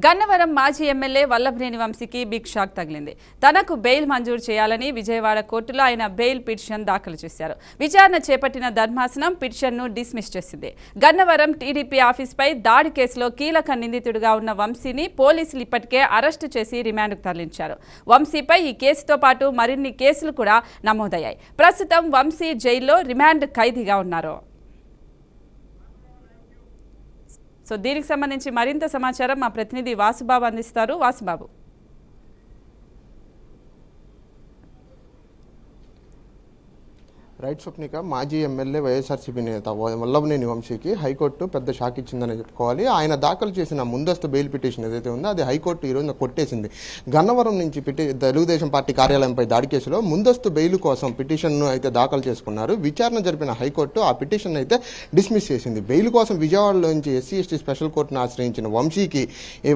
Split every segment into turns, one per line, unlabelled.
గన్నవరం మాజీ ఎమ్మెల్యే వల్లభనేని వంశీకి big shock తగిలింది. తనకు బెయిల్ మంజూరు చేయాలని విజయవాడ కోర్టులో ఆయన బెయిల్ పిటిషన్ దాఖలు చేశారు. విచారణ చేపట్టిన ధర్మాసనం పిటిషన్ను డిస్మిస్ చేసింది. గన్నవరం టీడీపీ ఆఫీస్పై దాడి కేసులో కీలక నిందితుడిగా ఉన్న వంశీని పోలీసులు ఇప్పటికే అరెస్టు చేసి రిమాండ్కు తరలించారు. వంశీపై ఈ కేసుతో పాటు మరిన్ని కేసులు కూడా నమోదయ్యాయి. ప్రస్తుతం వంశీ జైల్లో రిమాండ్ ఖైదీగా ఉన్నారు. సో దీనికి సంబంధించి మరింత సమాచారం మా ప్రతినిధి వాసుబాబు అందిస్తారు. వాసుబాబు,
రైట్ స్వప్నిక, మాజీ ఎమ్మెల్యే వైఎస్ఆర్సీపీ నేత వల్లభనేని వంశీకి హైకోర్టు పెద్ద షాక్ ఇచ్చిందని చెప్పుకోవాలి. ఆయన దాఖలు చేసిన ముందస్తు బెయిల్ పిటిషన్ ఏదైతే ఉందో అది హైకోర్టు ఈరోజు కొట్టేసింది. గన్నవరం నుంచి తెలుగుదేశం పార్టీ కార్యాలయంపై దాడి కేసులో ముందస్తు బెయిల్ కోసం పిటిషన్ను అయితే దాఖలు చేసుకున్నారు. విచారణ జరిపిన హైకోర్టు ఆ పిటిషన్ అయితే డిస్మిస్ చేసింది. బెయిల్ కోసం విజయవాడలో నుంచి ఎస్సీ/ఎస్టీ స్పెషల్ కోర్టును ఆశ్రయించిన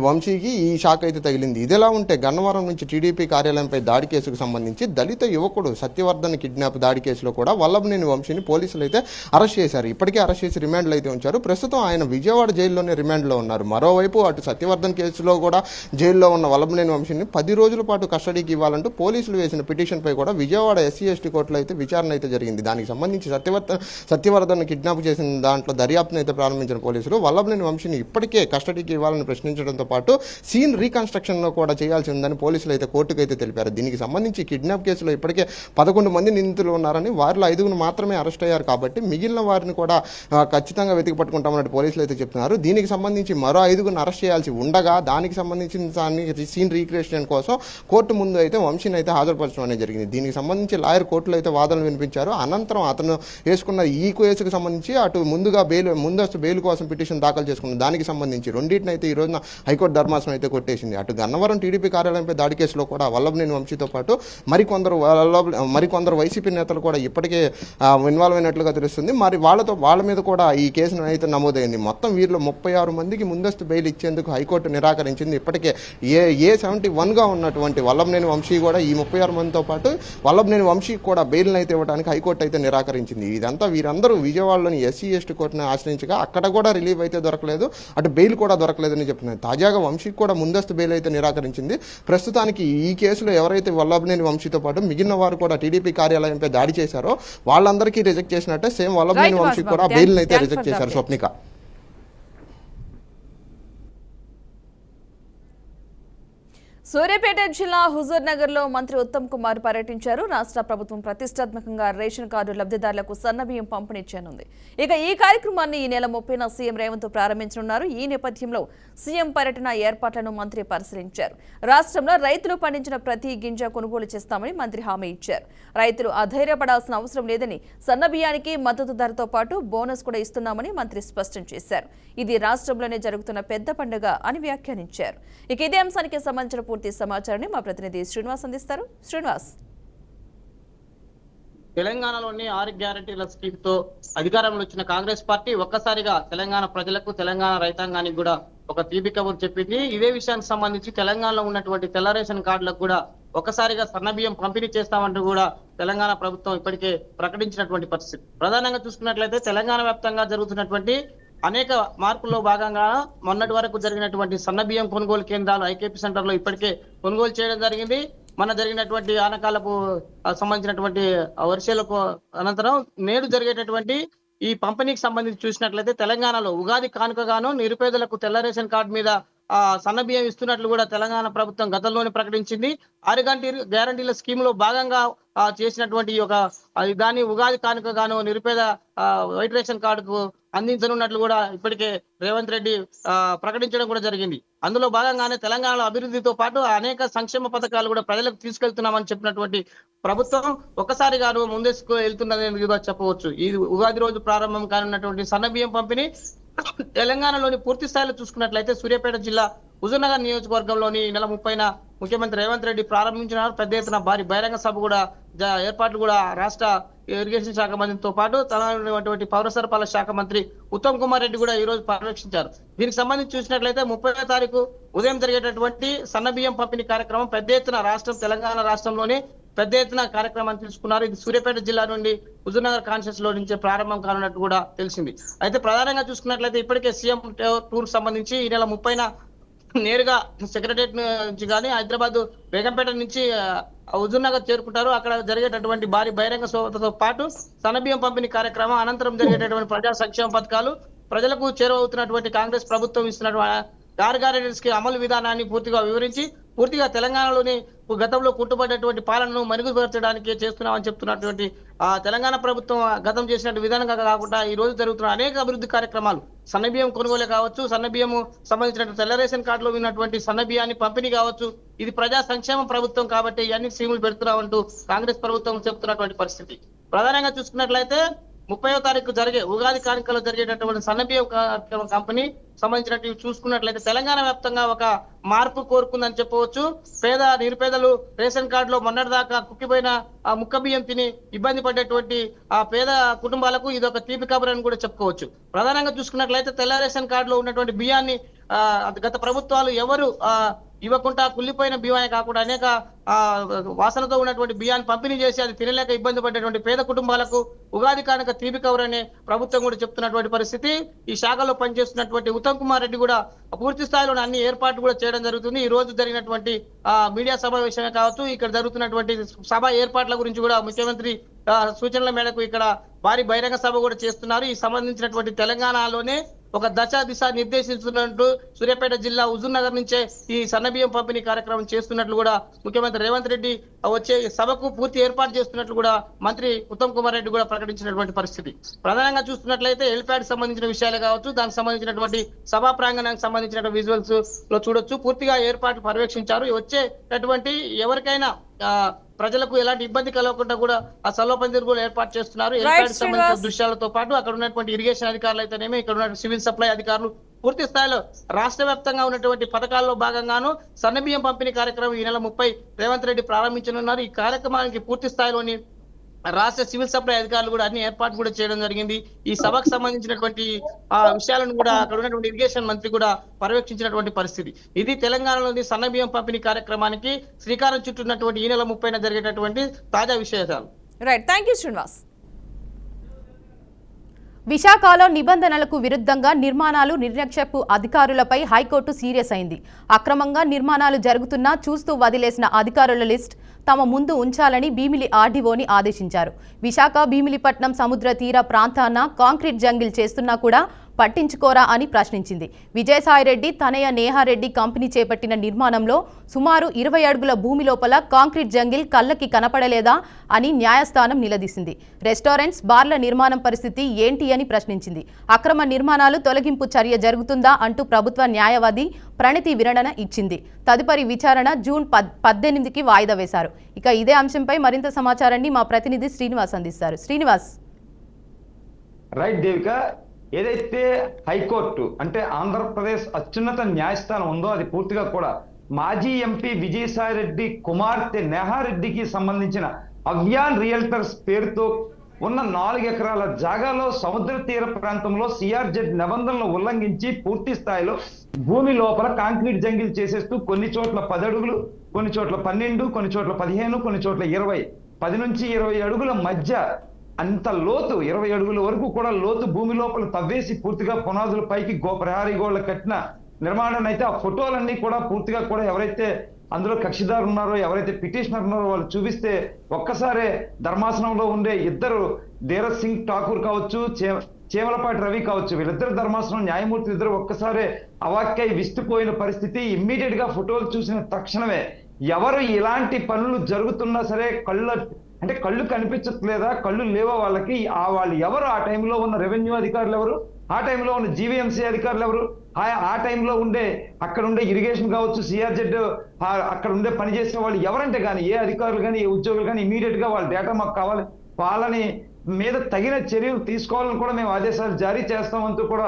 వంశీకి ఈ షాక్ అయితే తగిలింది. ఇదిలా ఉంటే గన్నవరం నుంచి టీడీపీ కార్యాలయంపై దాడి కేసుకు సంబంధించి దళిత యువకుడు సత్యవర్ధన్ కిడ్నాప్ దాడి కేసులో కూడా వల్లభనేని వంశీని పోలీసులు అయితే అరెస్ట్ చేశారు. ఇప్పటికే అరెస్ట్ చేసి రిమాండ్లో అయితే ఉంచారు. ప్రస్తుతం ఆయన విజయవాడ జైల్లోనే రిమాండ్లో ఉన్నారు. మరోవైపు అటు సత్యవర్ధన్ కేసులో కూడా జైల్లో ఉన్న వల్లభనేని వంశీని 10 రోజుల పాటు కస్టడీకి ఇవ్వాలంటూ పోలీసులు వేసిన పిటిషన్పై కూడా విజయవాడ ఎస్సీ/ఎస్టీ కోర్టులో అయితే విచారణ అయితే జరిగింది. దానికి సంబంధించి సత్యవర్ధన్ కిడ్నాప్ చేసిన దాంట్లో దర్యాప్తును అయితే ప్రారంభించిన పోలీసులు వల్లభనేని వంశీని ఇప్పటికే కస్టడీకి ఇవ్వాలని ప్రశ్నించడంతో పాటు సీన్ రీకన్స్ట్రక్షన్లో కూడా చేయాల్సి ఉందని పోలీసులు అయితే కోర్టుకు అయితే తెలిపారు. దీనికి సంబంధించి కిడ్నాప్ కేసులో ఇప్పటికే 11 మంది నిందితులు ఉన్నారని, వారిలో 5 మాత్రమే అరెస్ట్ అయ్యారు కాబట్టి మిగిలిన వారిని కూడా ఖచ్చితంగా వెతికి పట్టుకుంటామన్నట్టు పోలీసులు అయితే చెప్తున్నారు. దీనికి సంబంధించి మరో 5 అరెస్ట్ చేయాల్సి ఉండగా దానికి సంబంధించిన సీన్ రీక్రియేషన్ కోసం కోర్టు ముందు అయితే వంశీని అయితే హాజరుపరచడం అనేది జరిగింది. దీనికి సంబంధించి లాయర్ కోర్టులో అయితే వాదనలు వినిపించారు. అనంతరం అతను వేసుకున్న ఈ కేసుకు సంబంధించి అటు ముందస్తు బెయిల్ కోసం పిటిషన్ దాఖలు చేసుకున్న దానికి సంబంధించి రెండింటిని అయితే ఈ రోజున హైకోర్టు ధర్మాసనం అయితే కొట్టేసింది. అటు గన్నవరం టీడీపీ కార్యాలయంపై దాడి కేసులో కూడా వల్లభనేని వంశీతో పాటు మరికొందరు వైసీపీ నేతలు కూడా ఇప్పటికే ఇన్వాల్వ్ అయినట్లుగా తెలుస్తుంది. మరి వాళ్ళ మీద కూడా ఈ కేసును అయితే నమోదైంది. మొత్తం వీరిలో 36 మందికి ముందస్తు బెయిల్ ఇచ్చేందుకు హైకోర్టు నిరాకరించింది. ఇప్పటికే A71గా ఉన్నటువంటి వల్లభనేని వంశీ కూడా ఈ 36 మందితో పాటు వల్లభనేని వంశీకి కూడా బెయిల్ని అయితే ఇవ్వడానికి హైకోర్టు అయితే నిరాకరించింది. వీరందరూ విజయవాడలోని ఎస్సీ/ఎస్టీ కోర్టును ఆశ్రయించగా అక్కడ కూడా రిలీఫ్ అయితే దొరకలేదు, అటు బెయిల్ కూడా దొరకలేదని చెప్తున్నారు. తాజాగా వంశీకి కూడా ముందస్తు బెయిల్ అయితే నిరాకరించింది. ప్రస్తుతానికి ఈ కేసులో ఎవరైతే వల్లభనేని వంశీతో పాటు మిగిలిన వారు కూడా టీడీపీ కార్యాలయంపై దాడి చేశారో వాళ్ళందరికీ రిజెక్ట్ చేసినట్టే సేమ్ వల్లభనేని వంశీ కూడా బెయిల్ అయితే రిజెక్ట్ చేశారు. స్వప్నిక,
సూర్యాపేట జిల్లా హుజూర్ నగర్ లో మంత్రి ఉత్తమ్ కుమార్ పర్యటించారు. రాష్ట్ర ప్రభుత్వం ప్రతిష్టాత్మకంగా రేషన్ కార్డు లబ్ధిదారులకు సన్నబియ్యం పంపిణీ చేయనుంది. ఇక ఈ కార్యక్రమాన్ని ఈ నెల 30న సీఎం రేవంత్ ప్రారంభించనున్నారు. ఈ నేపథ్యంలో సీఎం పర్యటన ఏర్పాట్లను మంత్రి పరిశీలించారు. రాష్ట్రంలో రైతులు పండించిన ప్రతి గింజ కొనుగోలు చేస్తామని మంత్రి హామీ ఇచ్చారు. రైతులు అధైర్యపడాల్సిన అవసరం లేదని, సన్నబియ్యానికి మద్దతు ధరతో పాటు బోనస్ కూడా ఇస్తున్నామని మంత్రి స్పష్టం చేశారు. ఇది రాష్ట్రంలోనే జరుగుతున్న పెద్ద పండుగ అని వ్యాఖ్యానించారు. ఇక ఇదే అంశానికి సంబంధించిన పూర్తి సమాచారాన్ని మా ప్రతినిధి శ్రీనివాస్ అందిస్తారు. శ్రీనివాస్,
తెలంగాణలోని 6 గ్యారెంటీల స్కీమ్ తో అధికారంలో వచ్చిన కాంగ్రెస్ పార్టీ ఒక్కసారిగా తెలంగాణ ప్రజలకు, తెలంగాణ రైతాంగానికి కూడా ఒక తీపి కబురు చెప్పింది. ఇదే విషయానికి సంబంధించి తెలంగాణలో ఉన్నటువంటి తెల్ల రేషన్ కార్డులకు కూడా ఒక్కసారిగా సన్నబియ్యం పంపిణీ చేస్తామంటూ కూడా తెలంగాణ ప్రభుత్వం ఇప్పటికే ప్రకటించినటువంటి పరిస్థితి. ప్రధానంగా చూసుకున్నట్లయితే తెలంగాణ వ్యాప్తంగా జరుగుతున్నటువంటి అనేక మార్పుల్లో భాగంగా మొన్నటి వరకు జరిగినటువంటి సన్నబియ్యం కొనుగోలు కేంద్రాలు ఐకేపీ సెంటర్లో ఇప్పటికే కొనుగోలు చేయడం జరిగింది. మన జరిగినటువంటి ఆనకాలకు సంబంధించినటువంటి వర్షాలకు అనంతరం నేడు జరిగేటటువంటి ఈ పంపిణీకి సంబంధించి చూసినట్లయితే తెలంగాణలో ఉగాది కానుకగాను నిరుపేదలకు తెల్ల రేషన్ కార్డు మీద సన్నబియ్యం ఇస్తున్నట్లు కూడా తెలంగాణ ప్రభుత్వం గతంలోనే ప్రకటించింది. 6 గ్యారంటీల స్కీమ్ లో భాగంగా చేసినటువంటి దాన్ని ఉగాది కానుకగాను నిరుపేద వైట్ రేషన్ కార్డుకు అందించనున్నట్లు కూడా ఇప్పటికే రేవంత్ రెడ్డి ప్రకటించడం కూడా జరిగింది. అందులో భాగంగానే తెలంగాణలో అభివృద్ధితో పాటు అనేక సంక్షేమ పథకాలు కూడా ప్రజలకు తీసుకెళ్తున్నామని చెప్పినటువంటి ప్రభుత్వం ఒక్కసారిగాను ముందేసుకు వెళ్తున్నదని చెప్పవచ్చు. ఈ ఉగాది రోజు ప్రారంభం కానున్నటువంటి సన్నబియ్యం పంపిణీ తెలంగాణలోని పూర్తి స్థాయిలో చూసుకున్నట్లయితే సూర్యాపేట జిల్లా హుజూర్ నగర్ నియోజకవర్గంలోని ఈ నెల 30న ముఖ్యమంత్రి రేవంత్ రెడ్డి ప్రారంభించినారు. పెద్ద ఎత్తున భారీ బహిరంగ సభ కూడా ఏర్పాట్లు కూడా రాష్ట్ర ఇరిగేషన్ శాఖ మంత్రితో పాటు తనటువంటి పౌర సరఫరాల శాఖ మంత్రి ఉత్తమ్ కుమార్ రెడ్డి కూడా ఈ రోజు పర్యవేక్షించారు. దీనికి సంబంధించి చూసినట్లయితే 30వ తారీఖు ఉదయం జరిగేటటువంటి సన్నబియ్యం పంపిణీ కార్యక్రమం పెద్ద ఎత్తున తెలంగాణ రాష్ట్రంలోని పెద్ద ఎత్తున కార్యక్రమాన్ని తీసుకున్నారు. ఇది సూర్యాపేట జిల్లా నుండి హుజూర్ నగర్ కాన్స్టిట్యూన్సీ లో నుంచే ప్రారంభం కానున్నట్టు కూడా తెలిసింది. అయితే ప్రధానంగా చూసుకున్నట్లయితే ఇప్పటికే సీఎం టూర్ సంబంధించి ఈ నెల 30న నేరుగా సెక్రటరియట్ నుంచి కానీ హైదరాబాద్ బేగంపేట నుంచి హుజూర్ నగర్ చేరుకుంటారు. అక్కడ జరిగేటటువంటి భారీ బహిరంగ సభతో పాటు సన్నబియ్యం పంపిణీ కార్యక్రమం, అనంతరం జరిగేటటువంటి ప్రజా సంక్షేమ పథకాలు, ప్రజలకు చేరువవుతున్నటువంటి కాంగ్రెస్ ప్రభుత్వం ఇస్తున్నటువంటి గార్గారెడ్స్ కి అమలు విధానాన్ని పూర్తిగా వివరించి, పూర్తిగా తెలంగాణలోని గతంలో కుంటుపడ్డటువంటి పాలనను మెరుగుపరచడానికి చేస్తున్నామని చెప్తున్నటువంటి తెలంగాణ ప్రభుత్వం గతం చేసినట్టు విధానంగా కాకుండా ఈ రోజు జరుగుతున్న అనేక అభివృద్ధి కార్యక్రమాలు, సన్నబియ్యం కొనుగోలు కావచ్చు, సన్నబియ్యం సంబంధించిన తెల్ల రేషన్ కార్డులో ఉన్నటువంటి సన్నబియ్యాన్ని పంపిణీ కావచ్చు, ఇది ప్రజా సంక్షేమ ప్రభుత్వం కాబట్టి ఇవన్నీ స్కీములు పెడుతున్నామంటూ కాంగ్రెస్ ప్రభుత్వం చెప్తున్నటువంటి పరిస్థితి. ప్రధానంగా చూసుకున్నట్లయితే 30వ తారీఖు జరిగే ఉగాది కానుకలో జరిగేటటువంటి సన్నబియ్యం కంపెనీ సంబంధించినట్టు చూసుకున్నట్లయితే తెలంగాణ వ్యాప్తంగా ఒక మార్పు కోరుకుందని చెప్పవచ్చు. నిరుపేదలు రేషన్ కార్డులో మొన్నటిదాకా కుక్కిపోయిన ముక్క బియ్యం తిని ఇబ్బంది పడేటువంటి ఆ పేద కుటుంబాలకు ఇది ఒక తీపి కబురు అని కూడా చెప్పుకోవచ్చు. ప్రధానంగా చూసుకున్నట్లయితే తెల్ల రేషన్ కార్డులో ఉన్నటువంటి బియ్యాన్ని గత ప్రభుత్వాలు ఎవరు ఇవ్వకుండా కుళ్ళిపోయిన బియ్యాన్ని కాకుండా అనేక వాసనతో ఉన్నటువంటి బియ్యాన్ని పంపిణీ చేసి అది తినలేక ఇబ్బంది పడేటువంటి పేద కుటుంబాలకు ఉగాది కానుక తీపి కవర్ అనే ప్రభుత్వం కూడా చెప్తున్నటువంటి పరిస్థితి. ఈ శాఖలో పనిచేస్తున్నటువంటి ఉత్తమ్ కుమార్ రెడ్డి కూడా పూర్తి స్థాయిలో అన్ని ఏర్పాట్లు కూడా చేయడం జరుగుతుంది. ఈ రోజు జరిగినటువంటి మీడియా సమావేశమే కావచ్చు, ఇక్కడ జరుగుతున్నటువంటి సభ ఏర్పాట్ల గురించి కూడా ముఖ్యమంత్రి సూచనల మేరకు ఇక్కడ భారీ బహిరంగ సభ కూడా చేస్తున్నారు. ఈ సంబంధించినటువంటి తెలంగాణలోనే ఒక దిశ నిర్దేశిస్తున్నట్టు సూర్యాపేట జిల్లా హుజూర్ నగర్ నుంచే ఈ సన్నబియ్యం పంపిణీ కార్యక్రమం చేస్తున్నట్లు కూడా ముఖ్యమంత్రి రేవంత్ రెడ్డి వచ్చే సభకు పూర్తి ఏర్పాటు చేస్తున్నట్లు కూడా మంత్రి ఉత్తమ్ కుమార్ రెడ్డి కూడా ప్రకటించినటువంటి పరిస్థితి. ప్రధానంగా చూస్తున్నట్లయితే హెలిప్యాడ్ సంబంధించిన విషయాలు కావచ్చు, దానికి సంబంధించినటువంటి సభా ప్రాంగణానికి సంబంధించిన విజువల్స్ లో చూడొచ్చు. పూర్తిగా ఏర్పాట్లు పర్యవేక్షించారు. వచ్చేటటువంటి ఎవరికైనా ప్రజలకు ఎలాంటి ఇబ్బంది కలగకుండా కూడా ఆ సల్లోపందిరు కూడా ఏర్పాటు చేస్తున్నారు. హెలిప్యాడ్ సంబంధించిన దృశ్యాలతో పాటు అక్కడ ఉన్నటువంటి ఇరిగేషన్ అధికారులు అయితేనేమి, ఇక్కడ ఉన్న సివిల్ సప్లై అధికారులు పూర్తి స్థాయిలో రాష్ట్ర వ్యాప్తంగా ఉన్నటువంటి పథకాల్లో భాగంగాను సన్నబియ్యం పంపిణీ కార్యక్రమం ఈ నెల 30 రేవంత్ రెడ్డి ప్రారంభించనున్నారు. ఈ కార్యక్రమానికి పూర్తి స్థాయిలోని రాష్ట్ర సివిల్ సప్లై అధికారులు కూడా అన్ని ఏర్పాటు కూడా చేయడం జరిగింది. ఈ సభకు సంబంధించినటువంటి విషయాలను కూడా అక్కడ ఉన్నటువంటి ఇరిగేషన్ మంత్రి కూడా పర్యవేక్షించినటువంటి పరిస్థితి. ఇది తెలంగాణలోని సన్నబియ్యం పంపిణీ కార్యక్రమానికి శ్రీకారం చుట్టున్నటువంటి ఈ నెల 30న జరిగేటటువంటి తాజా విశేషాలు.
Right, thank you Srinivas.
విశాఖలో నిబంధనలకు విరుద్ధంగా నిర్మాణాలు నిర్లక్ష్యపు అధికారులపై హైకోర్టు సీరియస్ అయింది. అక్రమంగా నిర్మాణాలు జరుగుతున్నా చూస్తూ వదిలేసిన అధికారుల లిస్ట్ తమ ముందు ఉంచాలని భీమిలి ఆర్డీఓని ఆదేశించారు. విశాఖ భీమిలిపట్నం సముద్ర తీర ప్రాంతాన కాంక్రీట్ జంగిల్ చేస్తున్నా కూడా పట్టించుకోరా అని ప్రశ్నించింది. విజయసాయిరెడ్డి తనయ నేహారెడ్డి కంపెనీ చేపట్టిన నిర్మాణంలో సుమారు 20 అడుగుల భూమి లోపల కాంక్రీట్ జంగిల్ కళ్ళకి కనపడలేదా అని న్యాయస్థానం నిలదీసింది. రెస్టారెంట్స్, బార్ల నిర్మాణం పరిస్థితి ఏంటి అని ప్రశ్నించింది. అక్రమ నిర్మాణాలు తొలగింపు చర్య జరుగుతుందా అంటూ ప్రభుత్వ న్యాయవాది ప్రణతి వివరణ ఇచ్చింది. తదుపరి విచారణ జూన్ 18కి వాయిదా వేశారు. ఇక ఇదే అంశంపై మరింత సమాచారాన్ని మా ప్రతినిధి శ్రీనివాస్ అందిస్తారు. శ్రీనివాస్.
రైట్ దేవిక, ఏదైతే హైకోర్టు అంటే ఆంధ్రప్రదేశ్ అత్యున్నత న్యాయస్థానం ఉందో అది పూర్తిగా కూడా మాజీ ఎంపీ విజయసాయిరెడ్డి కుమార్తె నేహారెడ్డికి సంబంధించిన అవ్యాన్ రియల్టర్స్ పేరుతో ఉన్న 4 ఎకరాల జాగాలో సముద్ర తీర ప్రాంతంలో సిఆర్జెడ్ నిబంధనలను ఉల్లంఘించి పూర్తి స్థాయిలో భూమి లోపల కాంక్రీట్ జంగిల్ చేసేస్తూ కొన్ని చోట్ల 10 అడుగులు, కొన్ని చోట్ల 12, కొన్ని చోట్ల 15, కొన్ని చోట్ల 20, 10 నుంచి 20 అడుగుల మధ్య అంత లోతు 20 అడుగుల వరకు కూడా లోతు భూమి లోపల తవ్వేసి పూర్తిగా పునాదుల పైకి ప్రహారీ గోడలు కట్టిన నిర్మాణాన్ని అయితే ఆ ఫోటోలన్నీ కూడా పూర్తిగా కూడా ఎవరైతే అందులో కక్షిదారు ఉన్నారో, ఎవరైతే పిటిషనర్ ఉన్నారో వాళ్ళు చూపిస్తే ఒక్కసారే ధర్మాసనంలో ఉండే ఇద్దరు ధీరజ్ సింగ్ ఠాకూర్ కావచ్చు, చేమలపాటి రవి కావచ్చు, వీళ్ళిద్దరు ధర్మాసనం న్యాయమూర్తి ఇద్దరు ఒక్కసారే అవాక్కై విస్తుపోయిన పరిస్థితి. ఇమ్మీడియట్ గా ఫోటోలు చూసిన తక్షణమే ఎవరు ఇలాంటి పనులు జరుగుతున్నా సరే కళ్ళు కనిపించట్లేదా, కళ్ళు లేవా వాళ్ళకి, వాళ్ళు ఎవరు, ఆ టైంలో ఉన్న రెవెన్యూ అధికారులు ఎవరు, ఆ టైంలో ఉన్న జీవీఎంసీ అధికారులు ఎవరు, ఆ టైంలో ఉండే అక్కడ ఉండే ఇరిగేషన్ కావచ్చు, సిఆర్జెడ్ అక్కడ ఉండే పనిచేసిన వాళ్ళు ఎవరంటే కానీ ఏ అధికారులు కానీ ఏ ఉద్యోగులు కానీ ఇమీడియట్ గా వాళ్ళ డేటా మాకు కావాలి, వాళ్ళని మీద తగిన చర్యలు తీసుకోవాలని కూడా మేము ఆదేశాలు జారీ చేస్తామంటూ కూడా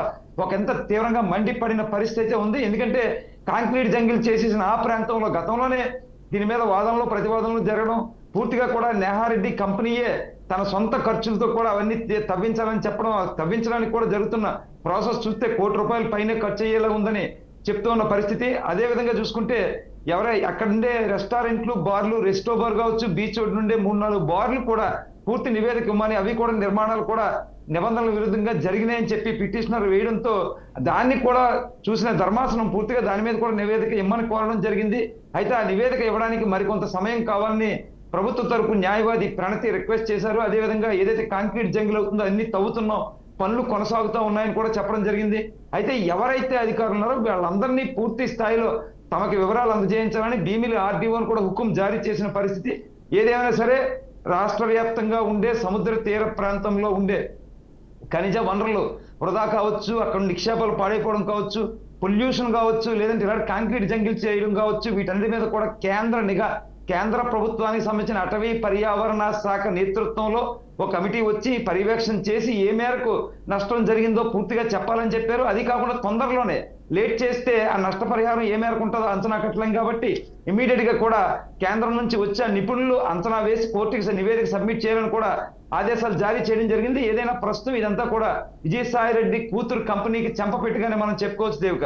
ఎంత తీవ్రంగా మండిపడిన పరిస్థితి ఉంది. ఎందుకంటే కాంక్రీట్ జంగిల్ చేసేసిన ఆ ప్రాంతంలో గతంలోనే దీని మీద వాదనలు ప్రతివాదనలు జరగడం, పూర్తిగా కూడా నేహారెడ్డి కంపెనీయే తన సొంత ఖర్చులతో కూడా అవన్నీ తవ్వించాలని చెప్పడం, తవ్వించడానికి కూడా జరుగుతున్న ప్రాసెస్ చూస్తే ₹1 కోటి పైనే ఖర్చు అయ్యేలా ఉందని చెప్తూ ఉన్న పరిస్థితి. అదే విధంగా చూసుకుంటే అక్కడ ఉండే రెస్టారెంట్లు, బార్లు, రెస్టో బార్ కావచ్చు, బీచ్ నుండే 3-4 బార్లు కూడా పూర్తి నివేదిక ఇవ్వమని, అవి కూడా నిర్మాణాలు కూడా నిబంధనల విరుద్ధంగా జరిగినాయని చెప్పి పిటిషనర్ వేయడంతో దాన్ని కూడా చూసిన ధర్మాసనం పూర్తిగా దాని మీద కూడా నివేదిక ఇమ్మని కోరడం జరిగింది. అయితే ఆ నివేదిక ఇవ్వడానికి మరికొంత సమయం కావాలని ప్రభుత్వ తరపు న్యాయవాది ప్రణతి రిక్వెస్ట్ చేశారు. అదేవిధంగా ఏదైతే కాంక్రీట్ జంగిల్ అవుతుందో అన్ని తవ్వుతున్నాం, పనులు కొనసాగుతూ ఉన్నాయని కూడా చెప్పడం జరిగింది. అయితే ఎవరైతే అధికారులు ఉన్నారో వాళ్ళందరినీ పూర్తి స్థాయిలో తమకి వివరాలు అందజేయించాలని భీమిలి ఆర్డీఓని కూడా హుకుం జారీ చేసిన పరిస్థితి. ఏదేమైనా సరే రాష్ట్ర వ్యాప్తంగా ఉండే సముద్ర తీర ప్రాంతంలో ఉండే ఖనిజ వనరులు వృధా కావచ్చు, అక్కడ నిక్షేపాలు పాడైపోవడం కావచ్చు, పొల్యూషన్ కావచ్చు, లేదంటే ఇలాంటి కాంక్రీట్ జంగిల్ చేయడం కావచ్చు, వీటన్నిటి మీద కూడా కేంద్ర నిఘా, కేంద్ర ప్రభుత్వానికి సంబంధించిన అటవీ పర్యావరణ శాఖ నేతృత్వంలో ఒక కమిటీ వచ్చి పర్యవేక్షణ చేసి ఏ మేరకు నష్టం జరిగిందో పూర్తిగా చెప్పాలని చెప్పారు. అది కాకుండా తొందరలోనే, లేట్ చేస్తే ఆ నష్టపరిహారం ఏ మేరకు ఉంటుందో అంచనా కట్టలేం కాబట్టి ఇమీడియట్ గా కూడా కేంద్రం నుంచి వచ్చే నిపుణులు అంచనా వేసి కోర్టుకి నివేదిక సబ్మిట్ చేయాలని కూడా ఆదేశాలు జారీ చేయడం జరిగింది. ఏదైనా ప్రస్తుతం ఇదంతా కూడా విజయసాయి రెడ్డి కూతురు కంపెనీకి చెంపపెట్టుగానే మనం చెప్పుకోవచ్చు Devika.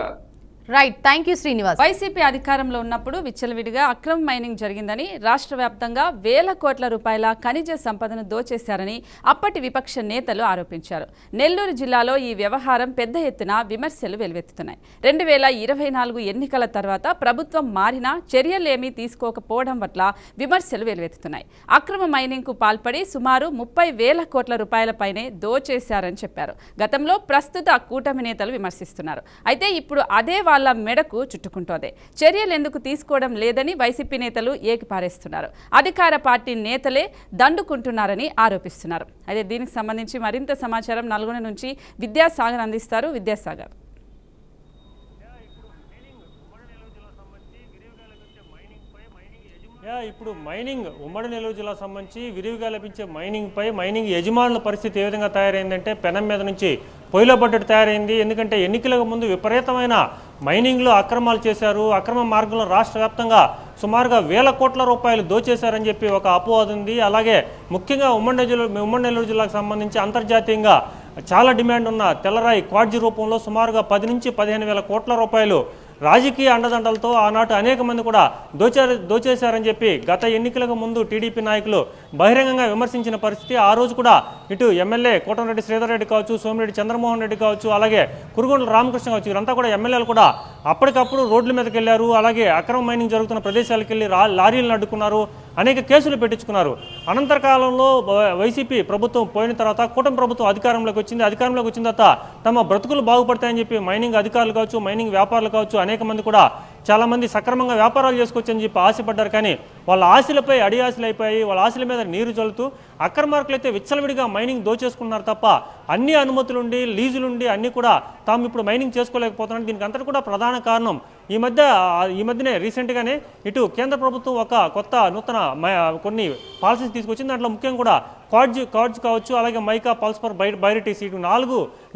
Right, thank you Srinivas.
YCP అధికారంలో ఉన్నప్పుడు విచ్చలవిడిగా అక్రమ మైనింగ్ జరిగిందని, రాష్ట్ర వ్యాప్తంగా వేల కోట్ల రూపాయల ఖనిజ సంపదను దోచేశారని అప్పటి విపక్ష నేతలు ఆరోపించారు. నెల్లూరు జిల్లాలో ఈ వ్యవహారం పెద్ద ఎత్తున విమర్శలు వెలువెత్తుతున్నాయి. 2024 ఎన్నికల తర్వాత ప్రభుత్వం మారినా చర్యలేమీ తీసుకోకపోవడం పట్ల విమర్శలు వెలువెత్తుతున్నాయి. అక్రమ మైనింగ్కు పాల్పడి సుమారు 30,000 కోట్ల రూపాయలపైనే దోచేశారని చెప్పారు. గతంలో ప్రస్తుత కూటమి నేతలు విమర్శిస్తున్నారు. అయితే ఇప్పుడు అదే వాళ్ళ మెడకు చుట్టుకుంటోంది. చర్యలు ఎందుకు తీసుకోవడం లేదని వైసీపీ నేతలు ఏకిపారేస్తున్నారు. అధికార పార్టీ నేతలే దండుకుంటున్నారని ఆరోపిస్తున్నారు. అయితే దీనికి సంబంధించి మరింత సమాచారం నల్గొండ నుంచి విద్యాసాగర్ అందిస్తారు. విద్యాసాగర్.
ఇప్పుడు మైనింగ్ ఉమ్మడి నెల్లూరు జిల్లా సంబంధించి విరివిగా లభించే మైనింగ్ యజమానుల పరిస్థితి ఏ విధంగా తయారైందంటే పెనం మీద నుంచి పొయ్యిలో పడ్డట్టు తయారైంది. ఎందుకంటే ఎన్నికలకు ముందు విపరీతమైన మైనింగ్లో అక్రమాలు చేశారు. అక్రమ మార్గంలో రాష్ట్ర వ్యాప్తంగా సుమారుగా వేల కోట్ల రూపాయలు దోచేశారని చెప్పి ఒక అపవాదు ఉంది. అలాగే ముఖ్యంగా ఉమ్మడి నెల్లూరు జిల్లాకు సంబంధించి అంతర్జాతీయంగా చాలా డిమాండ్ ఉన్న తెల్లరాయి క్వాడ్జీ రూపంలో సుమారుగా 10 నుంచి 15,000 కోట్ల రూపాయలు రాజకీయ అండదండలతో ఆనాటి అనేక మంది కూడా దోచేశారని చెప్పి గత ఎన్నికలకు ముందు టీడీపీ నాయకులు బహిరంగంగా విమర్శించిన పరిస్థితి. ఆ రోజు కూడా ఇటు ఎమ్మెల్యే కోటంరెడ్డి శ్రీధర్ రెడ్డి కావచ్చు, సోమిరెడ్డి చంద్రమోహన్ రెడ్డి కావచ్చు, అలాగే కురుగొండల రామకృష్ణ కావచ్చు, వీరంతా కూడా ఎమ్మెల్యేలు కూడా అప్పటికప్పుడు రోడ్ల మీదకి వెళ్ళారు. అలాగే అక్రమ మైనింగ్ జరుగుతున్న ప్రదేశాలకు వెళ్ళి లారీలను అడ్డుకున్నారు, అనేక కేసులు పెట్టించుకున్నారు. అనంతర కాలంలో వైసీపీ ప్రభుత్వం పోయిన తర్వాత కూటమి ప్రభుత్వం అధికారంలోకి వచ్చింది. అధికారంలోకి వచ్చిన తర్వాత తమ బ్రతుకులు బాగుపడతాయని చెప్పి మైనింగ్ అధికారులు కావచ్చు, మైనింగ్ వ్యాపారులు కావచ్చు, అనేక మంది కూడా చాలామంది సక్రమంగా వ్యాపారాలు చేసుకోవచ్చని చెప్పి ఆశపడ్డారు. కానీ వాళ్ళ ఆశలపై అడి ఆశలు అయిపోయి వాళ్ళ ఆశల మీద నీరు చల్లుతూ అక్రమార్కులైతే విచ్చలవిడిగా మైనింగ్ దోచేసుకున్నారు తప్ప అన్ని అనుమతులుండి లీజులుండి అన్నీ కూడా తాము ఇప్పుడు మైనింగ్ చేసుకోలేకపోతున్నారు. దీనికి అంతటి కూడా ప్రధాన కారణం ఈ మధ్యనే రీసెంట్గానే ఇటు కేంద్ర ప్రభుత్వం ఒక కొత్త నూతన కొన్ని పాలసీస్ తీసుకొచ్చింది. దాంట్లో ముఖ్యంగా కూడా కార్డ్స్ కావచ్చు, అలాగే మైకా, పల్స్పర్, బైరిటీస్,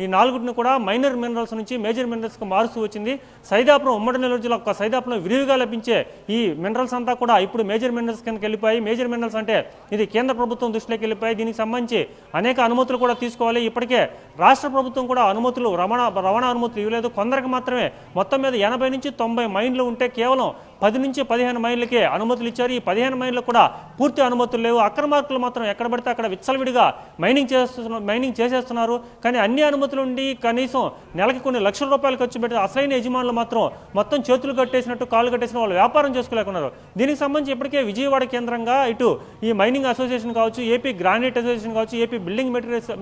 ఈ నాలుగుటిని కూడా మైనర్ మినరల్స్ నుంచి మేజర్ మినరల్స్కి మారుస్తూ వచ్చింది. సైదాపురం ఉమ్మడి నెల్లూరు జిల్లా ఒక సైదాపురం విరివిగా లభించే ఈ మినరల్స్ అంతా కూడా ఇప్పుడు మేజర్ మినరల్స్ కిందకి వెళ్ళిపోయి, మేజర్ మినరల్స్ అంటే ఇది కేంద్ర ప్రభుత్వం దృష్టిలోకి వెళ్ళిపోయి దీనికి సంబంధించి అనేక అనుమతులు కూడా తీసుకోవాలి. ఇప్పటికే రాష్ట్ర ప్రభుత్వం కూడా అనుమతులు రవాణా అనుమతులు ఇవ్వలేదు. కొందరికి మాత్రమే మొత్తం మీద 80 నుంచి 90 మైన్లు ఉంటే కేవలం 10 నుంచి 15 మైళ్ళకే అనుమతులు ఇచ్చారు. ఈ 15 మైళ్ళకు కూడా పూర్తి అనుమతులు లేవు. అక్రమార్కులు మాత్రం ఎక్కడ పడితే అక్కడ విచ్చలవిడిగా మైనింగ్ చేసేస్తున్నారు. కానీ అన్ని అనుమతులు ఉండి కనీసం నెలకి కొన్ని లక్షల రూపాయలు ఖర్చు పెట్టి అసలైన యజమానులు మాత్రం మొత్తం చేతులు కట్టేసినట్టు కాళ్ళు కట్టేసిన వాళ్ళు వ్యాపారం చేసుకోలేకున్నారు. దీనికి సంబంధించి ఇప్పటికే విజయవాడ కేంద్రంగా ఇటు ఈ మైనింగ్ అసోసియేషన్ కావచ్చు, ఏపీ గ్రానైట్ అసోసియేషన్ కావచ్చు, ఏపీ బిల్డింగ్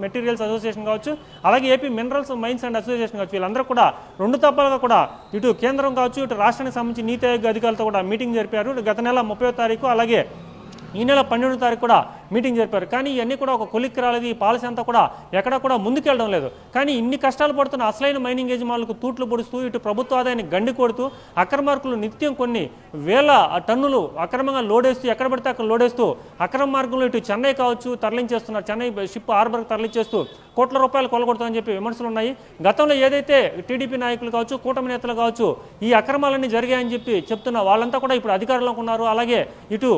మెటీరియల్స్ అసోసియేషన్ కావచ్చు, అలాగే AP minerals mines and association కావచ్చు, వీళ్ళందరూ కూడా 2 తప్పాలుగా కూడా ఇటు కేంద్రం కావచ్చు, ఇటు రాష్ట్రానికి సంబంధించి నీతి ఆయోగ్ అధికారులతో కూడా మీటింగ్ జరిపారు. గత నెల 30వ తారీఖు అలాగే ఈ నెల 12వ తారీఖు కూడా మీటింగ్ జరిపారు. కానీ ఇవన్నీ కూడా ఒక కొలిక్కి రాలేదు. ఈ పాలసీ అంతా కూడా ఎక్కడ కూడా ముందుకెళ్ళడం లేదు. కానీ ఇన్ని కష్టాలు పడుతున్న అసలైన మైనింగ్ యజమానులకు తూట్లు పొడుస్తూ ఇటు ప్రభుత్వ ఆదాయాన్ని గండి కొడుతూ అక్రమార్కులు నిత్యం కొన్ని వేల టన్నులు అక్రమంగా లోడేస్తూ ఎక్కడ పడితే అక్కడ లోడేస్తూ అక్రమ మార్గంలో ఇటు చెన్నై కావచ్చు తరలించేస్తున్నారు. చెన్నై షిప్ హార్బర్కి తరలించేస్తూ కోట్ల రూపాయలు కొలగొడతామని చెప్పి విమర్శలు ఉన్నాయి. గతంలో ఏదైతే టీడీపీ నాయకులు కావచ్చు, కూటమి నేతలు కావచ్చు ఈ అక్రమాలన్నీ జరిగాయని చెప్పి చెప్తున్న వాళ్ళంతా కూడా ఇప్పుడు అధికారంలోకి ఉన్నారు. అలాగే ఇటు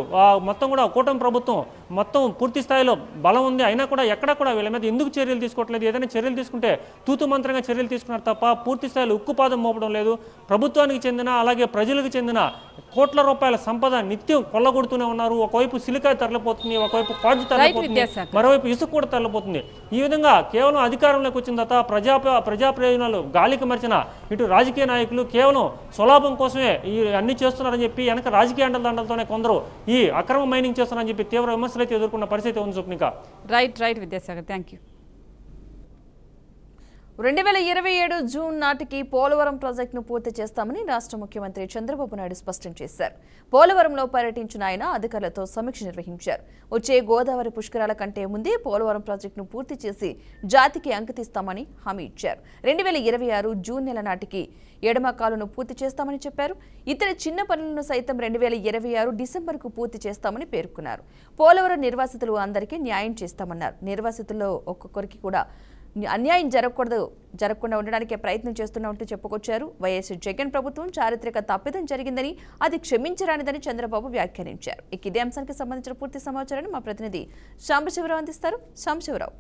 మొత్తం కూడా కూటమి ప్రభుత్వం మొత్తం పూర్తి స్థాయిలో బలం ఉంది. అయినా కూడా ఎక్కడ కూడా వీళ్ళ మీద ఎందుకు చర్యలు తీసుకోవట్లేదు? ఏదైనా చర్యలు తీసుకుంటే తూతు మంత్రంగా చర్యలు తీసుకున్నారు తప్ప పూర్తి స్థాయిలో ఉక్కుపాదం మోపడం లేదు. ప్రభుత్వానికి చెందిన అలాగే ప్రజలకు చెందిన కోట్ల రూపాయల సంపద నిత్యం కొల్లగొడుతూనే ఉన్నారు. ఒకవైపు సిలికాయ తరలిపోతుంది, ఒకవైపు కాజు తరలిపోతుంది, మరోవైపు ఇసుక కూడా తరలిపోతుంది. ఈ విధంగా కేవలం అధికారంలోకి వచ్చిన తర్వాత ప్రజా ప్రయోజనాలు గాలికి మరిచిన ఇటు రాజకీయ నాయకులు కేవలం స్వలాభం కోసమే ఈ అన్ని చేస్తున్నారని చెప్పి వెనక రాజకీయ అండదండలతోనే కొందరు ఈ అక్రమ మైనింగ్ చేస్తున్నారని చెప్పి తీవ్ర విమర్శలు అయితే ఎదుర్కొన్న పరిస్థితి ఉంది. Swapnika.
Right Vidyasagar, thank you.
2027 June నాటికి పోలవరం ప్రాజెక్టును పూర్తి చేస్తామని రాష్ట్ర ముఖ్యమంత్రి చంద్రబాబు నాయుడు స్పష్టం చేశారు. పోలవరంలో పర్యటించిన ఆయన అధికారులతో సమీక్ష నిర్వహించారు. వచ్చే గోదావరి పుష్కరాల కంటే ముందే పోలవరం ప్రాజెక్టును పూర్తి చేసి జాతికి అంకితిస్తామని హామీ ఇచ్చారు. 2026 జూన్ నెల నాటికి ఎడమ కాలును పూర్తి చేస్తామని చెప్పారు. ఇతర చిన్న పనులను సైతం 2026 డిసెంబర్కు పూర్తి చేస్తామని పేర్కొన్నారు. పోలవరం నిర్వాసితులు అందరికీ న్యాయం చేస్తామన్నారు. నిర్వాసితుల్లో ఒక్కొక్కరికి కూడా అన్యాయం జరగకుండా ఉండడానికే ప్రయత్నం చేస్తున్నట్టు చెప్పుకొచ్చారు. వైఎస్ జగన్ ప్రభుత్వం చారిత్రక తప్పిదం జరిగిందని, అది క్షమించరానిదని చంద్రబాబు వ్యాఖ్యానించారు. ఇదే అంశానికి సంబంధించిన పూర్తి సమాచారాన్ని మా ప్రతినిధి సాంబశివరావు అందిస్తారు. సాంబశివరావు.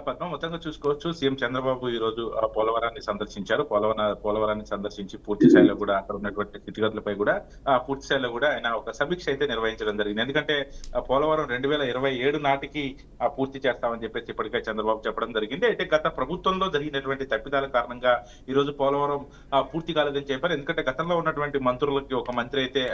పద్మ, మొత్తంగా చూసుకోవచ్చు, సీఎం చంద్రబాబు ఈ రోజు పోలవరాన్ని సందర్శించారు. పోలవరాన్ని సందర్శించి పూర్తి స్థాయిలో కూడా అక్కడ ఉన్నటువంటి స్థితిగతులపై కూడా పూర్తి స్థాయిలో కూడా ఆయన ఒక సమీక్ష అయితే నిర్వహించడం జరిగింది. ఎందుకంటే పోలవరం 2027 నాటికి పూర్తి చేస్తామని చెప్పేసి ఇప్పటికే చంద్రబాబు చెప్పడం జరిగింది. అయితే గత ప్రభుత్వంలో జరిగినటువంటి తప్పిదాల కారణంగా ఈ రోజు పోలవరం పూర్తి కాలేదని చెప్పారు. ఎందుకంటే గతంలో ఉన్నటువంటి మంత్రులకి ఒక మంత్రి అయితే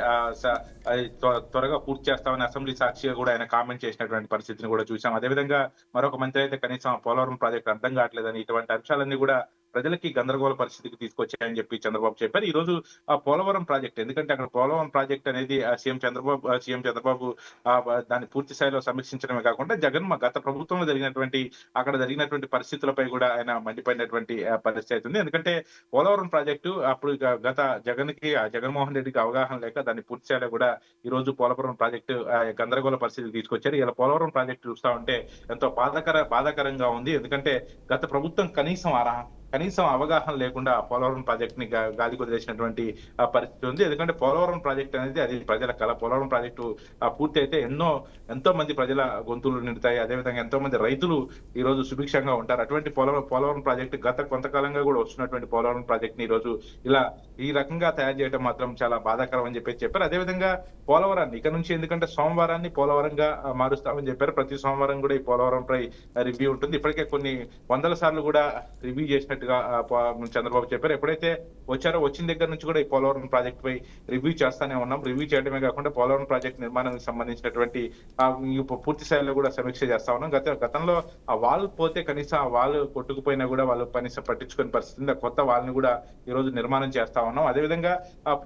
త్వరగా పూర్తి చేస్తామని అసెంబ్లీ సాక్షిగా కూడా ఆయన కామెంట్ చేసినటువంటి పరిస్థితిని కూడా చూసాం. అదేవిధంగా మరొక మంత్రి అయితే కనీసం పోలవరం ప్రాజెక్టు అర్థం కావట్లేదని, ఇటువంటి అంశాలన్నీ కూడా ప్రజలకి గందరగోళ పరిస్థితికి తీసుకొచ్చాయని చెప్పి చంద్రబాబు చెప్పారు. ఈ రోజు ఆ పోలవరం ప్రాజెక్ట్, ఎందుకంటే అక్కడ పోలవరం ప్రాజెక్ట్ అనేది సీఎం చంద్రబాబు దాన్ని పూర్తి స్థాయిలో సమీక్షించడమే కాకుండా గత ప్రభుత్వంలో అక్కడ జరిగినటువంటి పరిస్థితులపై కూడా ఆయన మండిపోయినటువంటి పరిస్థితి ఉంది. ఎందుకంటే పోలవరం ప్రాజెక్టు అప్పుడు గత జగన్మోహన్ రెడ్డికి అవగాహన లేక దాన్ని పూర్తి స్థాయిలో కూడా ఈ రోజు పోలవరం ప్రాజెక్టు గందరగోళ పరిస్థితికి తీసుకొచ్చారు. ఇలా పోలవరం ప్రాజెక్టు చూస్తా ఉంటే ఎంతో బాధాకరంగా ఉంది. ఎందుకంటే గత ప్రభుత్వం కనీసం అవగాహన లేకుండా పోలవరం ప్రాజెక్ట్ ని గాలి కుదిరేసినటువంటి పరిస్థితి ఉంది. ఎందుకంటే పోలవరం ప్రాజెక్ట్ అనేది అది ప్రజల కళ. పోలవరం ప్రాజెక్టు పూర్తి అయితే ఎంతో మంది ప్రజల గొంతులు నిండుతాయి. అదేవిధంగా ఎంతో మంది రైతులు ఈ రోజు సుభిక్షంగా ఉంటారు. అటువంటి పోలవరం ప్రాజెక్టు గత కొంతకాలంగా కూడా వస్తున్నటువంటి పోలవరం ప్రాజెక్ట్ ని ఈ రోజు ఈ రకంగా తయారు చేయడం మాత్రం చాలా బాధాకరం అని చెప్పారు. అదేవిధంగా పోలవరాన్ని ఇక నుంచి, ఎందుకంటే సోమవారాన్ని పోలవరంగా మారుస్తామని చెప్పారు. ప్రతి సోమవారం కూడా ఈ పోలవరంపై రివ్యూ ఉంటుంది. ఇప్పటికే కొన్ని వందల సార్లు కూడా రివ్యూ చేసినట్టుగా చంద్రబాబు చెప్పారు. ఎప్పుడైతే వచ్చిన దగ్గర నుంచి కూడా ఈ పోలవరం ప్రాజెక్ట్ పై రివ్యూ చేస్తానే ఉన్నాం. రివ్యూ చేయడమే కాకుండా పోలవరం ప్రాజెక్ట్ నిర్మాణానికి సంబంధించినటువంటి పూర్తి స్థాయిలో కూడా సమీక్ష చేస్తా ఉన్నాం. గతంలో ఆ వాల్ పోతే కనీసం ఆ వాల్ కొట్టుకుపోయినా కూడా వాళ్ళు కనీసం పట్టించుకునే పరిస్థితి. కొత్త వాళ్ళని కూడా ఈ రోజు నిర్మాణం చేస్తా ఉన్నాం. అదేవిధంగా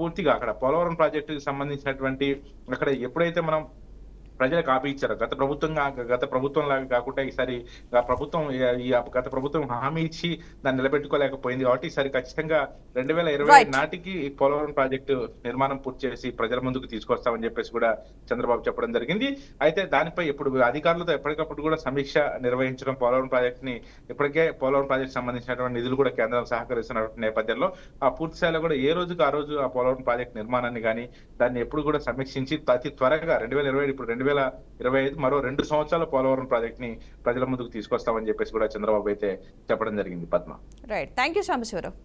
పూర్తిగా అక్కడ పోలవరం ప్రాజెక్టుకి సంబంధించినటువంటి అక్కడ ఎప్పుడైతే మనం ప్రజలకు హామీ ఇచ్చారు, గత ప్రభుత్వం లాగా కాకుండా ఈసారి గత ప్రభుత్వం హామీ ఇచ్చి దాన్ని నిలబెట్టుకోలేకపోయింది. కాబట్టి ఈసారి ఖచ్చితంగా 2020 నాటికి పోలవరం ప్రాజెక్టు నిర్మాణం పూర్తి చేసి ప్రజల ముందుకు తీసుకొస్తామని చెప్పేసి కూడా చంద్రబాబు చెప్పడం జరిగింది. అయితే దానిపై ఇప్పుడు అధికారులతో ఎప్పటికప్పుడు కూడా సమీక్ష నిర్వహించడం, పోలవరం ప్రాజెక్ట్ సంబంధించినటువంటి నిధులు కూడా కేంద్రం సహకరిస్తున్న నేపథ్యంలో ఆ పూర్తి స్థాయిలో కూడా ఏ రోజుకు ఆ రోజు ఆ పోలవరం ప్రాజెక్ట్ నిర్మాణాన్ని కానీ దాన్ని ఎప్పుడు కూడా సమీక్షించి అతి త్వరగా 2020 ఇప్పుడు 2025 మరో 2 సంవత్సరాల పోలవరం ప్రాజెక్ట్ ని ప్రజల ముందుకు తీసుకొస్తామని చెప్పేసి కూడా చంద్రబాబు అయితే చెప్పడం జరిగింది. Padma.
Right, thank you Sambasivarao.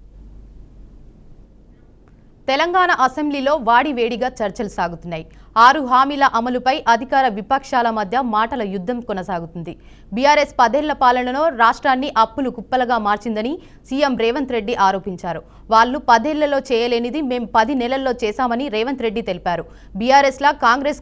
Telangana అసెంబ్లీలో వాడివేడిగా చర్చలు సాగుతున్నాయి. 6 హామీల అమలుపై అధికార విపక్షాల మధ్య మాటల యుద్ధం కొనసాగుతుంది. బీఆర్ఎస్ 10 ఏళ్ల పాలనలో రాష్ట్రాన్ని అప్పులు కుప్పలుగా మార్చిందని సీఎం రేవంత్ రెడ్డి ఆరోపించారు. వాళ్ళు 10 ఏళ్లలో చేయలేనిది మేం 10 నెలల్లో చేశామని రేవంత్ రెడ్డి తెలిపారు. బీఆర్ఎస్లా కాంగ్రెస్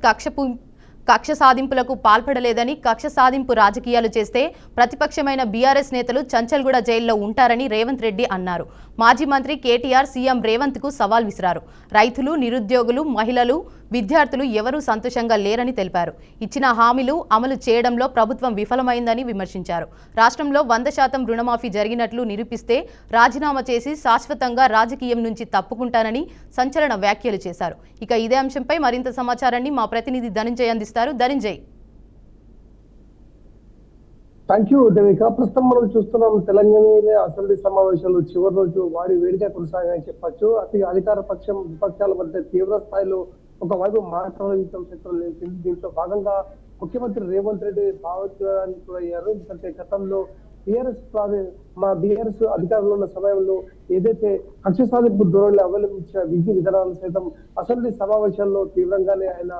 కక్ష సాధింపులకు పాల్పడలేదని, కక్ష సాధింపు రాజకీయాలు చేస్తే ప్రతిపక్షమైన బీఆర్ఎస్ నేతలు చంచల్గూడ జైల్లో ఉంటారని రేవంత్ రెడ్డి అన్నారు. మాజీ మంత్రి కేటీఆర్ సీఎం రేవంత్ కు సవాల్ విసిరారు. రైతులు, నిరుద్యోగులు, మహిళలు, విద్యార్థులు ఎవరూ సంతోషంగా లేరని తెలిపారు. ఇచ్చిన హామీలు అమలు చేయడంలో ప్రభుత్వం విఫలమైందని విమర్శించారు. రాష్ట్రంలో 100% రుణమాఫీ జరిగినట్లు నిరూపిస్తే రాజీనామా చేసి శాశ్వతంగా రాజకీయం నుంచి తప్పుకుంటానని సంచలన వ్యాఖ్యలు చేశారు. ఇక ఇదే అంశంపై మరింత సమాచారాన్ని మా ప్రతినిధి ధనంజయ్ అందిస్తారు. ధనంజయ్.
Thank you Devika. ప్రస్తుతం మనం చూస్తున్నాం తెలంగాణ అసెంబ్లీ సమావేశాలు చివరి రోజు వాడి వేడిగా కొనసాగాయని చెప్పొచ్చు. అధికార పక్షం విపక్షాల మధ్య తీవ్ర స్థాయిలో ఒకవైపు మాటల యుద్ధం చక్రం నిలిచింది. దీంట్లో భాగంగా ముఖ్యమంత్రి రేవంత్ రెడ్డి భావోద్వేగానికి గురయ్యారు. ఎందుకంటే గతంలో బీఆర్ఎస్ అధికారంలో ఉన్న సమయంలో ఏదైతే కక్ష సాధింపు ధోరణి అవలంబించిన విధి విధానాలు సైతం అసెంబ్లీ సమావేశాల్లో తీవ్రంగానే ఆయన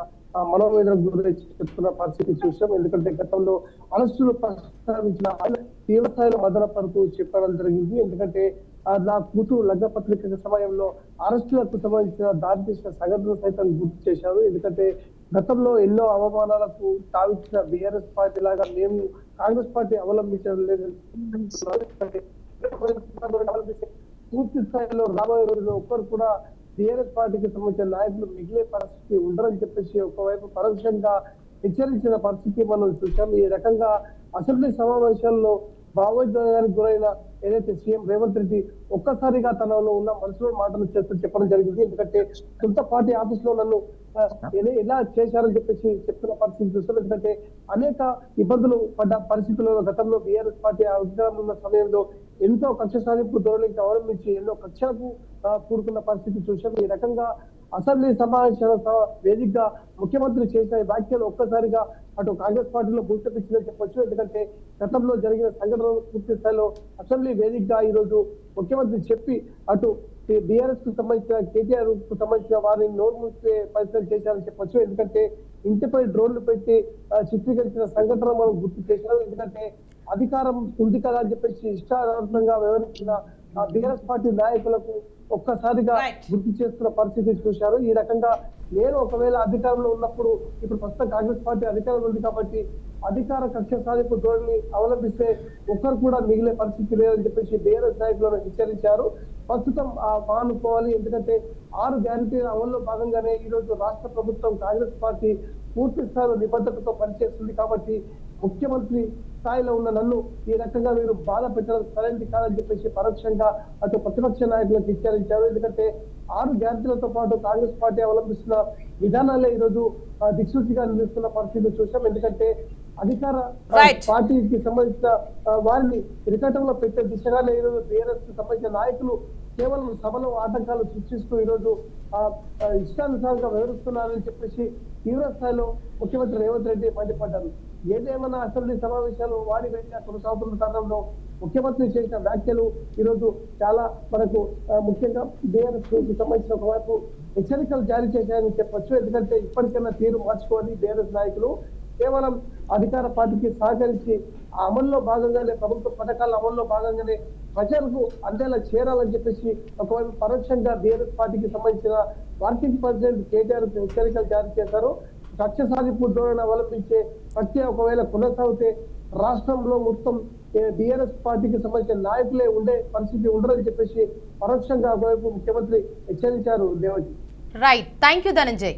మనోవేదన గురించి చెప్తున్న పరిస్థితి చూసాం. ఎందుకంటే గతంలో అరెస్టులు ప్రస్తావించిన ఆయన తీవ్ర స్థాయిలో మదన పడుతూ చెప్పడం జరిగింది. ఎందుకంటే నా కూతురు లగ్న పత్రిక సమయంలో అరెస్టులకు సంబంధించిన దారితీసిన సంఘటనలు సైతం గుర్తు చేశారు. ఎందుకంటే గతంలో ఎన్నో అవమానాలకు తావిచ్చిన బీఆర్ఎస్ పార్టీ లాగా మేము కాంగ్రెస్ పార్టీ అవలంబించడం లేదు. పూర్తి స్థాయిలో రాబోయే రోజుల్లో ఒక్కరు కూడా బీఆర్ఎస్ పార్టీకి సంబంధించిన నాయకులు మిగిలే పరిస్థితి ఉండరని చెప్పేసి ఒకవైపు పరోక్షంగా హెచ్చరించిన పరిస్థితి మనం చూసాం. ఈ రకంగా అసెంబ్లీ సమావేశాల్లో భావోద్వేగానికి గురైన ఏదైతే సీఎం రేవంత్ రెడ్డి ఒక్కసారిగా తనలో ఉన్న మనసులో మాటలు చెప్పడం జరిగింది. ఎందుకంటే సొంత పార్టీ ఆఫీస్ లో నన్ను ఎలా చేశారని చెప్పేసి చెప్తున్న పరిస్థితి చూస్తాం. ఎందుకంటే అనేక ఇబ్బందులు పడ్డ పరిస్థితుల్లో గతంలో బీఆర్ఎస్ పార్టీ అధికారంలో ఉన్న సమయంలో ఎంతో కక్ష సాధింపు ధోరణికి అవలంబించి ఎన్నో కక్షలకు కూడుకున్న పరిస్థితి చూసాం. ఈ రకంగా అసెంబ్లీ సమావేశాల వేదికగా ముఖ్యమంత్రి చేసిన వ్యాఖ్యలు ఒక్కసారిగా అటు కాంగ్రెస్ పార్టీలో గుర్తించిందని చెప్పొచ్చు. ఎందుకంటే గతంలో జరిగిన సంఘటనలు పూర్తి స్థాయిలో అసెంబ్లీ వేదికగా ఈ రోజు ముఖ్యమంత్రి చెప్పి అటు బీఆర్ఎస్ కు సంబంధించిన కేటీఆర్ కు సంబంధించిన వారిని నోరు మూసే పరిస్థితులు చేశారని చెప్పొచ్చు. ఎందుకంటే ఇంటిపై డ్రోన్లు పెట్టి చిత్రీకరించిన సంఘటన మనం గుర్తు చేశారు. ఎందుకంటే అధికారం ఉంది కదా అని చెప్పేసి ఇష్టార్థంగా వ్యవహరించిన బీఆర్ఎస్ పార్టీ నాయకులకు ఒక్కసారిగా గుర్తు చేస్తున్న పరిస్థితి చూశారు. ఈ రకంగా నేను ఒకవేళ అధికారంలో ఉన్నప్పుడు ఇప్పుడు ప్రస్తుతం కాంగ్రెస్ పార్టీ అధికారంలో ఉంది కాబట్టి అధికార కక్ష సాధింపు ధోరణి అవలంబిస్తే ఒక్కరు కూడా మిగిలే పరిస్థితి లేదని చెప్పేసి బీఆర్ఎస్ నాయకులను హెచ్చరించారు. ప్రస్తుతం మానుకోవాలి. ఎందుకంటే 6 గ్యారెంటీల అమల్లో భాగంగానే ఈ రోజు రాష్ట్ర ప్రభుత్వం కాంగ్రెస్ పార్టీ పూర్తి స్థాయిలో నిబద్ధతతో పనిచేస్తుంది కాబట్టి ముఖ్యమంత్రి స్థాయిలో ఉన్న నన్ను ఈ రకంగా మీరు బాధ పెట్టడం సరైనది కాదని చెప్పేసి పరోక్షంగా అటు ప్రతిపక్ష నాయకులకు హెచ్చరించారు. ఎందుకంటే 6 గ్యారెంటీలతో పాటు కాంగ్రెస్ పార్టీ అవలంబిస్తున్న విధానాలే ఈ రోజు దిక్సూచిగా నిలుస్తున్న పరిస్థితి చూసాం. ఎందుకంటే అధికార పార్టీకి సంబంధించిన వారిని ఇరకటంలో పెట్టే దిశగానే ఈరోజు బీఆర్ఎస్ కు సంబంధించిన నాయకులు కేవలం సభలో ఆటంకాలు సృష్టిస్తూ ఈరోజు ఇష్టానుసారంగా వివరిస్తున్నారని చెప్పేసి తీవ్ర స్థాయిలో ముఖ్యమంత్రి రేవంత్ రెడ్డి మండిపడ్డారు. ఏదేమన్నా అసెంబ్లీ సమావేశాలు వారి వేడిగా కొనసాగుతున్న తరుణంలో ముఖ్యమంత్రి చేసిన వ్యాఖ్యలు ఈరోజు చాలా మనకు ముఖ్యంగా బీఆర్ఎస్ కు సంబంధించిన ఒకవైపు హెచ్చరికలు జారీ చేశాయని చెప్పొచ్చు. ఎందుకంటే ఇప్పటికైనా తీరు మార్చుకోవాలి బీఆర్ఎస్ నాయకులు. కేవలం అధికార పార్టీకి సహకరించి అమల్లో భాగంగానే ప్రభుత్వ పథకాల అమల్లో భాగంగానే ప్రజలకు అందేలా చేరాలని చెప్పేసి ఒకవైపు పరోక్షంగా బీఆర్ఎస్ పార్టీకి సంబంధించిన వర్కింగ్ ప్రెసిడెంట్ కేటీఆర్ హెచ్చరికలు జారీ చేశారు. కక్ష సాధింపు ధోరణి అవలంబించే ప్రక్రియ ఒకవేళ కొనసాగితే రాష్ట్రంలో మొత్తం బీఆర్ఎస్ పార్టీకి సంబంధించిన నాయకులే ఉండే పరిస్థితి ఉండదని చెప్పేసి పరోక్షంగా ఒకవైపు ముఖ్యమంత్రి హెచ్చరించారు. Devji
right, thank you Dhananjay.